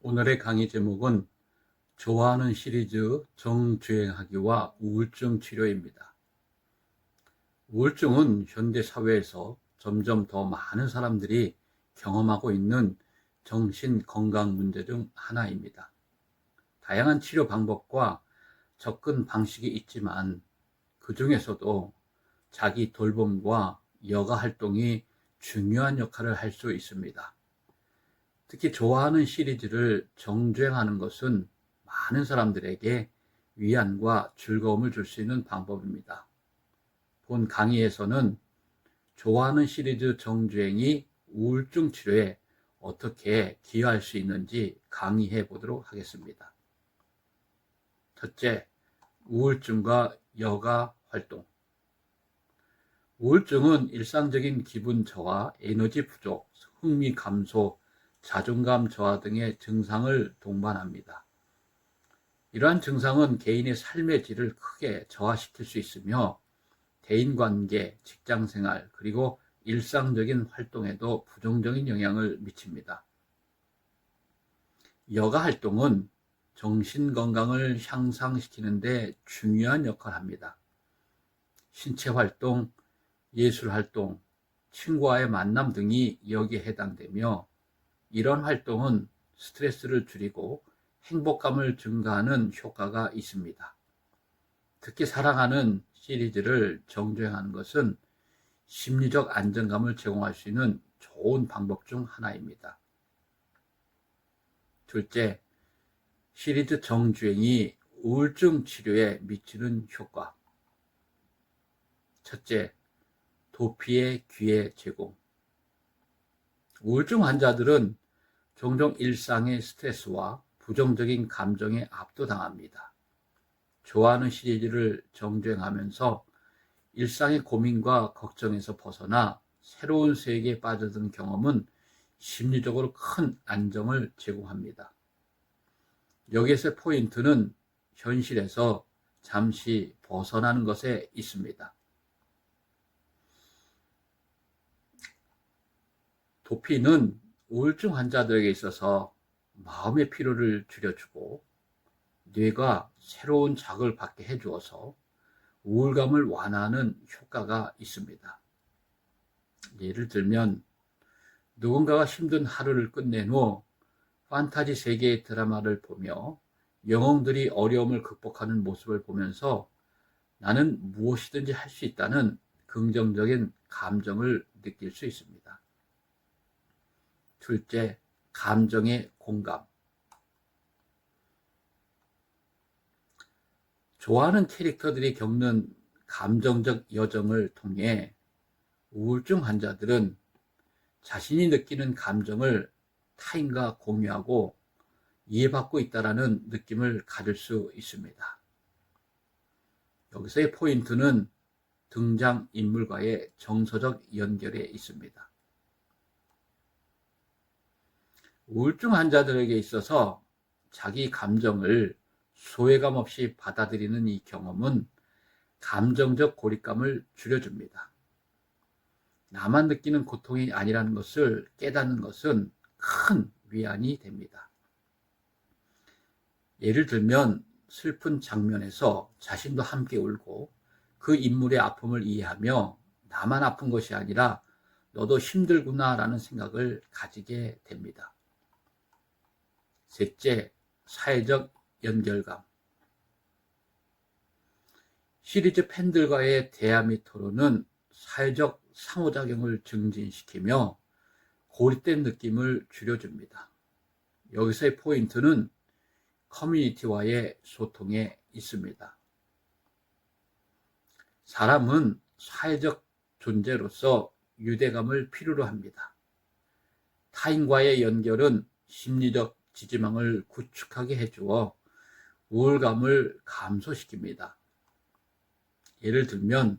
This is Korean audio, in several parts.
오늘의 강의 제목은 좋아하는 시리즈 정주행하기와 우울증 치료입니다. 우울증은 현대 사회에서 점점 더 많은 사람들이 경험하고 있는 정신 건강 문제 중 하나입니다. 다양한 치료 방법과 접근 방식이 있지만 그 중에서도 자기 돌봄과 여가 활동이 중요한 역할을 할 수 있습니다. 특히 좋아하는 시리즈를 정주행하는 것은 많은 사람들에게 위안과 즐거움을 줄 수 있는 방법입니다. 본 강의에서는 좋아하는 시리즈 정주행이 우울증 치료에 어떻게 기여할 수 있는지 강의해 보도록 하겠습니다. 첫째, 우울증과 여가 활동. 우울증은 일상적인 기분 저하, 에너지 부족, 흥미 감소, 자존감 저하 등의 증상을 동반합니다. 이러한 증상은 개인의 삶의 질을 크게 저하시킬 수 있으며 대인관계, 직장생활, 그리고 일상적인 활동에도 부정적인 영향을 미칩니다. 여가 활동은 정신 건강을 향상시키는 데 중요한 역할을 합니다. 신체 활동, 예술 활동, 친구와의 만남 등이 여기에 해당되며 이런 활동은 스트레스를 줄이고 행복감을 증가하는 효과가 있습니다. 특히 사랑하는 시리즈를 정주행하는 것은 심리적 안정감을 제공할 수 있는 좋은 방법 중 하나입니다. 둘째, 시리즈 정주행이 우울증 치료에 미치는 효과. 첫째, 도피의 기회 제공. 우울증 환자들은 종종 일상의 스트레스와 부정적인 감정에 압도당합니다. 좋아하는 시리즈를 정주행하면서 일상의 고민과 걱정에서 벗어나 새로운 세계에 빠져든 경험은 심리적으로 큰 안정을 제공합니다. 여기에서 포인트는 현실에서 잠시 벗어나는 것에 있습니다. 도피는 우울증 환자들에게 있어서 마음의 피로를 줄여주고 뇌가 새로운 자극을 받게 해주어서 우울감을 완화하는 효과가 있습니다. 예를 들면 누군가가 힘든 하루를 끝낸 후 판타지 세계의 드라마를 보며 영웅들이 어려움을 극복하는 모습을 보면서 나는 무엇이든지 할 수 있다는 긍정적인 감정을 느낄 수 있습니다. 둘째, 감정의 공감. 좋아하는 캐릭터들이 겪는 감정적 여정을 통해 우울증 환자들은 자신이 느끼는 감정을 타인과 공유하고 이해받고 있다는 느낌을 가질 수 있습니다. 여기서의 포인트는 등장인물과의 정서적 연결에 있습니다. 우울증 환자들에게 있어서 자기 감정을 소외감 없이 받아들이는 이 경험은 감정적 고립감을 줄여줍니다. 나만 느끼는 고통이 아니라는 것을 깨닫는 것은 큰 위안이 됩니다. 예를 들면 슬픈 장면에서 자신도 함께 울고 그 인물의 아픔을 이해하며 나만 아픈 것이 아니라 너도 힘들구나라는 생각을 가지게 됩니다. 셋째, 사회적 연결감. 시리즈 팬들과의 대화 및 토론은 사회적 상호작용을 증진시키며 고립된 느낌을 줄여줍니다. 여기서의 포인트는 커뮤니티와의 소통에 있습니다. 사람은 사회적 존재로서 유대감을 필요로 합니다. 타인과의 연결은 심리적 지지망을 구축하게 해주어 우울감을 감소시킵니다. 예를 들면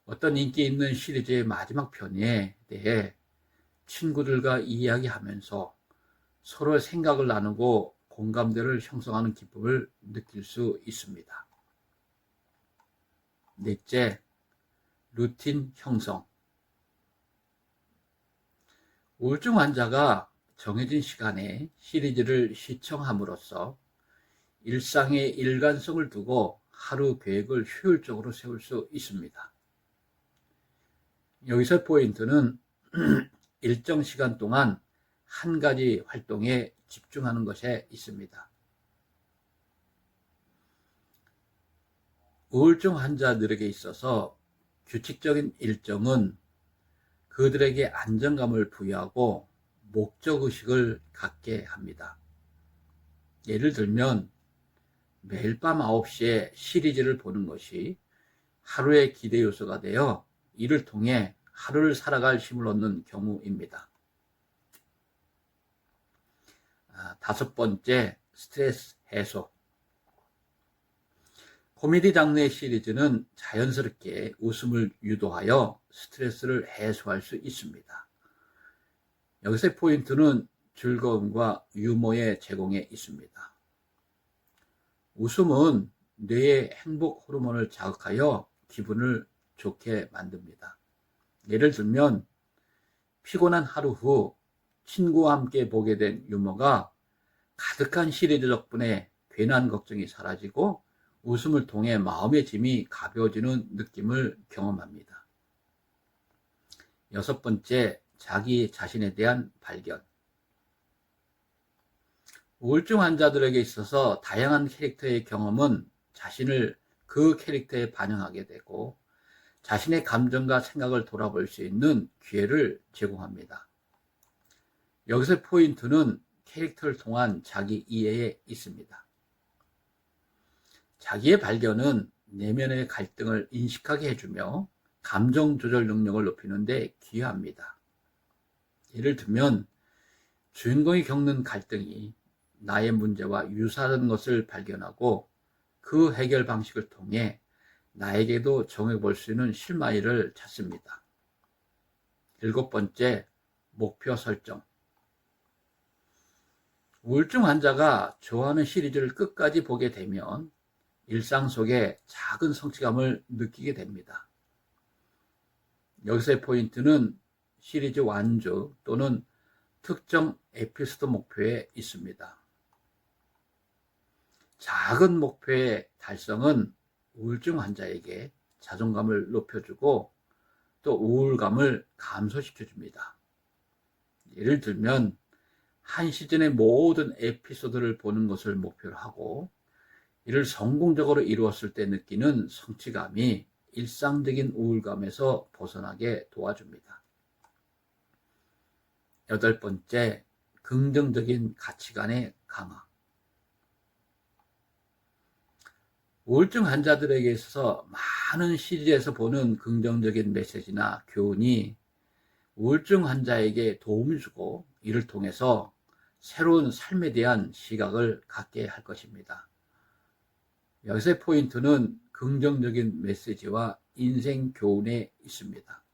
어떤 인기 있는 시리즈의 마지막 편에 대해 친구들과 이야기하면서 서로의 생각을 나누고 공감대를 형성하는 기쁨을 느낄 수 있습니다. 넷째, 루틴 형성. 우울증 환자가 정해진 시간에 시리즈를 시청함으로써 일상의 일관성을 두고 하루 계획을 효율적으로 세울 수 있습니다. 여기서 포인트는 일정 시간 동안 한 가지 활동에 집중하는 것에 있습니다. 우울증 환자들에게 있어서 규칙적인 일정은 그들에게 안정감을 부여하고 목적의식을 갖게 합니다. 예를 들면 매일 밤 9시에 시리즈를 보는 것이 하루의 기대 요소가 되어 이를 통해 하루를 살아갈 힘을 얻는 경우입니다. 5번째, 스트레스 해소. 코미디 장르의 시리즈는 자연스럽게 웃음을 유도하여 스트레스를 해소할 수 있습니다. 여기서의 포인트는 즐거움과 유머의 제공에 있습니다. 웃음은 뇌의 행복 호르몬을 자극하여 기분을 좋게 만듭니다. 예를 들면 피곤한 하루 후 친구와 함께 보게 된 유머가 가득한 시리즈 덕분에 괜한 걱정이 사라지고 웃음을 통해 마음의 짐이 가벼워지는 느낌을 경험합니다. 6번째, 자기 자신에 대한 발견. 우울증 환자들에게 있어서 다양한 캐릭터의 경험은 자신을 그 캐릭터에 반영하게 되고 자신의 감정과 생각을 돌아볼 수 있는 기회를 제공합니다. 여기서 포인트는 캐릭터를 통한 자기 이해에 있습니다. 자기의 발견은 내면의 갈등을 인식하게 해주며 감정 조절 능력을 높이는 데 기여합니다. 예를 들면 주인공이 겪는 갈등이 나의 문제와 유사한 것을 발견하고 그 해결 방식을 통해 나에게도 정해볼 수 있는 실마리를 찾습니다. 7번째, 목표 설정. 우울증 환자가 좋아하는 시리즈를 끝까지 보게 되면 일상 속에 작은 성취감을 느끼게 됩니다. 여기서의 포인트는 시리즈 완주 또는 특정 에피소드 목표에 있습니다. 작은 목표의 달성은 우울증 환자에게 자존감을 높여주고 또 우울감을 감소시켜줍니다. 예를 들면 한 시즌의 모든 에피소드를 보는 것을 목표로 하고 이를 성공적으로 이루었을 때 느끼는 성취감이 일상적인 우울감에서 벗어나게 도와줍니다. 8번째, 긍정적인 가치관의 강화. 우울증 환자들에게 있어서 많은 시리즈에서 보는 긍정적인 메시지나 교훈이 우울증 환자에게 도움을 주고 이를 통해서 새로운 삶에 대한 시각을 갖게 할 것입니다. 여기서의 포인트는 긍정적인 메시지와 인생 교훈에 있습니다.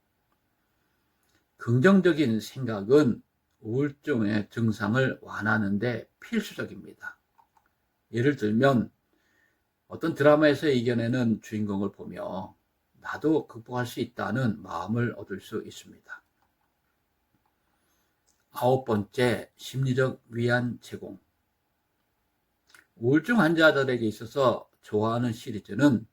긍정적인 생각은 우울증의 증상을 완화하는 데 필수적입니다. 예를 들면 어떤 드라마에서 이겨내는 주인공을 보며 나도 극복할 수 있다는 마음을 얻을 수 있습니다. 9번째, 심리적 위안 제공. 우울증 환자들에게 있어서 좋아하는 시리즈는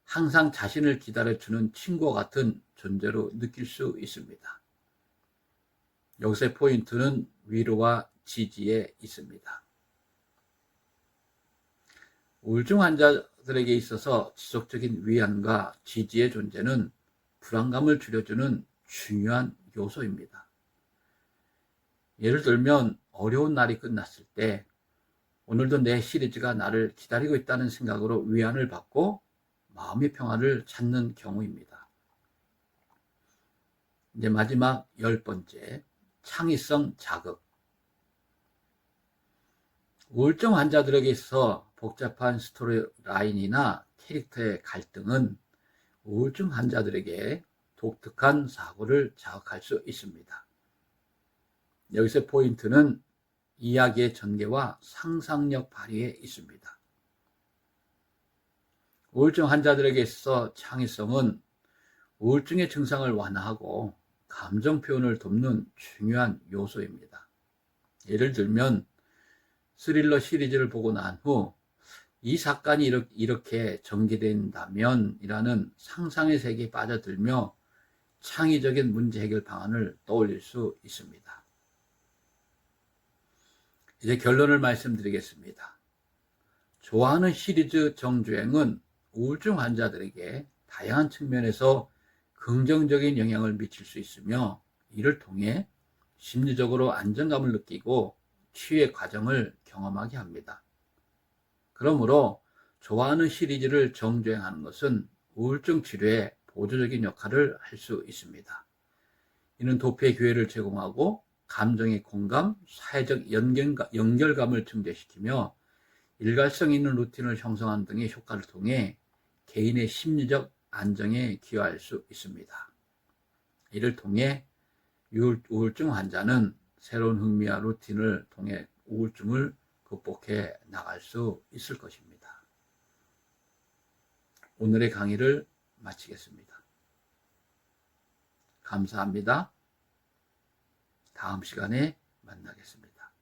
항상 자신을 기다려주는 친구와 같은 존재로 느낄 수 있습니다. 여기서의 포인트는 위로와 지지에 있습니다. 우울증 환자들에게 있어서 지속적인 위안과 지지의 존재는 불안감을 줄여주는 중요한 요소입니다. 예를 들면 어려운 날이 끝났을 때 오늘도 내 시리즈가 나를 기다리고 있다는 생각으로 위안을 받고 마음의 평화를 찾는 경우입니다. 이제 마지막 10번째, 창의성 자극. 우울증 환자들에게 있어 복잡한 스토리 라인이나 캐릭터의 갈등은 우울증 환자들에게 독특한 사고를 자극할 수 있습니다. 여기서 포인트는 이야기의 전개와 상상력 발휘에 있습니다. 우울증 환자들에게 있어 창의성은 우울증의 증상을 완화하고 감정 표현을 돕는 중요한 요소입니다. 예를 들면 스릴러 시리즈를 보고 난 후 이 사건이 이렇게 전개된다면 이라는 상상의 세계에 빠져들며 창의적인 문제 해결 방안을 떠올릴 수 있습니다. 이제 결론을 말씀드리겠습니다. 좋아하는 시리즈 정주행은 우울증 환자들에게 다양한 측면에서 긍정적인 영향을 미칠 수 있으며 이를 통해 심리적으로 안정감을 느끼고 치유의 과정을 경험하게 합니다. 그러므로 좋아하는 시리즈를 정주행하는 것은 우울증 치료에 보조적인 역할을 할 수 있습니다. 이는 도피의 기회를 제공하고 감정의 공감, 사회적 연결감을 증대시키며 일관성 있는 루틴을 형성하는 등의 효과를 통해 개인의 심리적 안정에 기여할 수 있습니다. 이를 통해 우울증 환자는 새로운 흥미와 루틴을 통해 우울증을 극복해 나갈 수 있을 것입니다. 오늘의 강의를 마치겠습니다. 감사합니다. 다음 시간에 만나겠습니다.